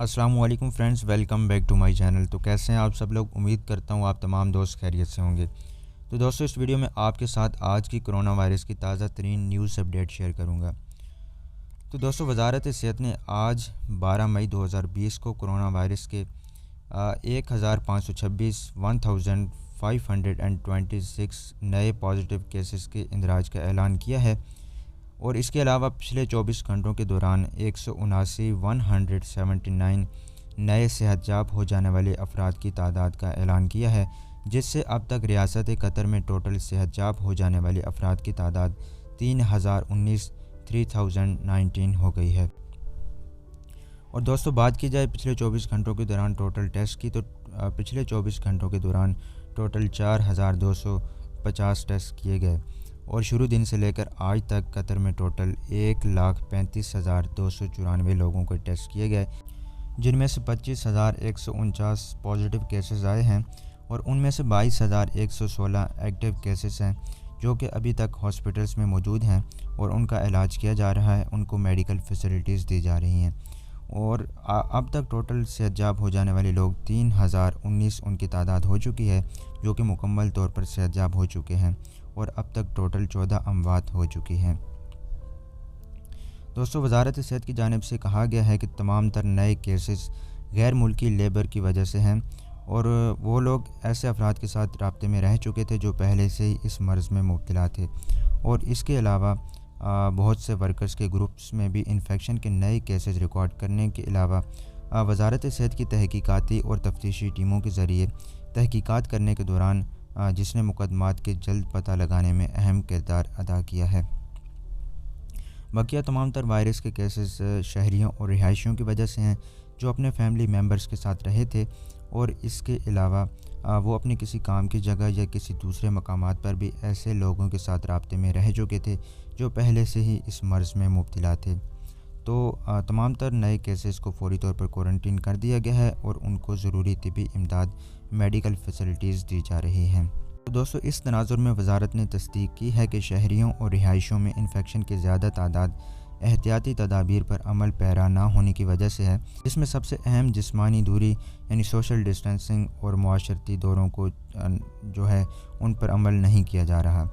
अस्सलाम वालेकुम friends, welcome back to my channel. तो कैसे हैं आप सब लोग? उम्मीद करता हूँ आप तमाम दोस्त खैरियत से होंगे। तो दोस्तों, इस वीडियो में आपके साथ आज की कोरोना वायरस की ताज़ा तरीन न्यूज़ अपडेट शेयर करूँगा। तो दोस्तों, वजारत सेहत ने आज 12 मई 2020 को कोरोना वायरस के 1526 नए पॉजिटिव केसेस के इंदराज का ऐलान किया है और इसके अलावा पिछले 24 घंटों के दौरान 179 नए सेहतयाब हो जाने वाले अफराद की तादाद का ऐलान किया है, जिससे अब तक रियासत कतर में टोटल सेहतयाब हो जाने वाले अफराद की तादाद 3019 हो गई है। और दोस्तों, बात की जाए पिछले 24 घंटों के दौरान टोटल टेस्ट की, तो पिछले 24 घंटों के दौरान टोटल 4250 टेस्ट किए गए और शुरू दिन से लेकर आज तक कतर में टोटल 1,35,294 लोगों को टेस्ट किए गए, जिनमें से 25,149 पॉजिटिव केसेस आए हैं और उनमें से 22,116 एक्टिव केसेस हैं जो कि अभी तक हॉस्पिटल्स में मौजूद हैं और उनका इलाज किया जा रहा है, उनको मेडिकल फैसिलिटीज़ दी जा रही हैं। और अब तक टोटल सेहतयाब हो जाने वाले लोग 3019 उनकी तादाद हो चुकी है, जो कि मुकम्मल तौर पर सेहतयाब हो चुके हैं और अब तक टोटल 14 अमवात हो चुकी हैं। दोस्तों, वजारत सेहत की जानिब से कहा गया है कि तमाम तर नए केसेस गैर मुल्की लेबर की वजह से हैं और वो लोग ऐसे अफराद के साथ राब्ते में रह चुके थे जो पहले से ही इस मर्ज़ में मुब्तला थे। और इसके अलावा बहुत से वर्कर्स के ग्रुप्स में भी इन्फेक्शन के नए केसेस रिकॉर्ड करने के अलावा वजारत सेहत की तहकीकाती और तफ्तीशी टीमों के ज़रिए तहकीकात करने के दौरान जिसने मुकदमात के जल्द पता लगाने में अहम किरदार अदा किया है। बकिया तमाम तर वायरस के केसेस शहरियों और रिहायशियों की वजह से हैं जो अपने फैमिली मेम्बर्स के साथ रहे थे और इसके अलावा वो अपने किसी काम की जगह या किसी दूसरे मकामात पर भी ऐसे लोगों के साथ राब्ते में रह चुके थे जो पहले से ही इस मर्ज़ में मुब्तला थे। तो तमाम तर नए केसेस को फौरी तौर पर क्वारंटीन कर दिया गया है और उनको ज़रूरी तिबी इमदाद मेडिकल फैसिलिटीज़ दी जा रही हैं। तो दोस्तों, इस तनाजुर में वजारत ने तस्दीक की है कि शहरियों और रिहायशों में इन्फेक्शन की ज़्यादा तादाद एहतियाती तदाबीर पर अमल पैरा ना होने की वजह से है, जिसमें सबसे अहम जिस्मानी दूरी यानी सोशल डिस्टेंसिंग और मुआशरती दौरों को जो है उन पर अमल नहीं किया जा रहा।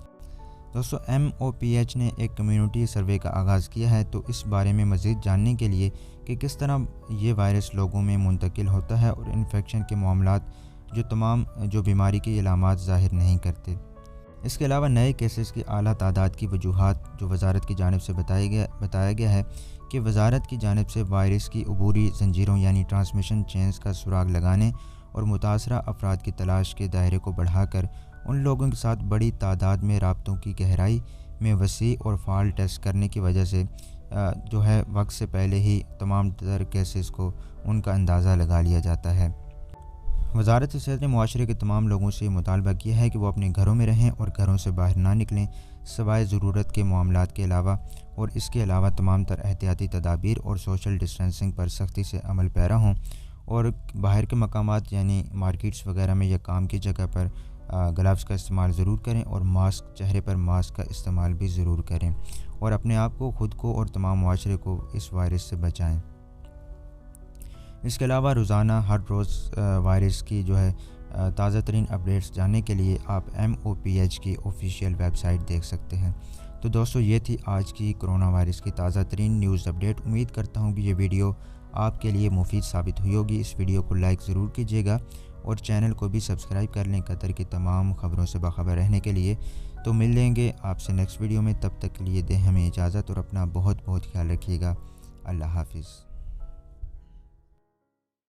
दोस्तों, MOPH ने एक कम्युनिटी सर्वे का आगाज़ किया है। तो इस बारे में मज़ीद जानने के लिए कि किस तरह ये वायरस लोगों में मुंतकिल होता है और इन्फेक्शन के मामलात जो बीमारी की अलामात ज़ाहिर नहीं करते, इसके अलावा नए केसेस की आला तादाद की वजूहात जो वजारत की जानिब से बताया गया है कि वजारत की जानिब से वायरस की अबूरी जंजीरों यानी ट्रांसमिशन चेन्स का सुराग लगाने और मुतासरा अफराद की तलाश के दायरे को बढ़ाकर उन लोगों के साथ बड़ी तादाद में राब्तों की गहराई में वसी और फ़ाल टेस्ट करने की वजह से जो है वक्त से पहले ही तमाम तर केसेस को उनका अंदाज़ा लगा लिया जाता है। वजारत सेहत ने मुआशरे के तमाम लोगों से मुतालबा किया है कि वो अपने घरों में रहें और घरों से बाहर ना निकलें सवाए ज़रूरत के मामलात के अलावा, और इसके अलावा तमाम तर एहतियाती तदाबीर और सोशल डिस्टेंसिंग पर सख्ती से अमल पैरा हों और बाहर के मकामात यानी मार्केट्स वगैरह में या काम की जगह पर ग्लव्स का इस्तेमाल ज़रूर करें और चेहरे पर मास्क का इस्तेमाल भी ज़रूर करें और अपने आप को, ख़ुद को और तमाम मुआशरे को इस वायरस से बचाएँ। इसके अलावा रोज़ाना हर रोज़ वायरस की जो है ताज़ा तरीन अपडेट्स जानने के लिए आप MOPH की ऑफिशियल वेबसाइट देख सकते हैं। तो दोस्तों, ये थी आज की कोरोना वायरस की ताज़ा तरीन न्यूज़ अपडेट। उम्मीद करता हूँ कि ये वीडियो आपके लिए मुफीद साबित हुई होगी। इस वीडियो को लाइक ज़रूर कीजिएगा और चैनल को भी सब्सक्राइब कर लें कतर की तमाम ख़बरों से बाखबर रहने के लिए। तो मिल लेंगे आपसे नेक्स्ट वीडियो में, तब तक के लिए दें हमें इजाज़त और अपना बहुत बहुत ख्याल रखिएगा। अल्लाह हाफिज़।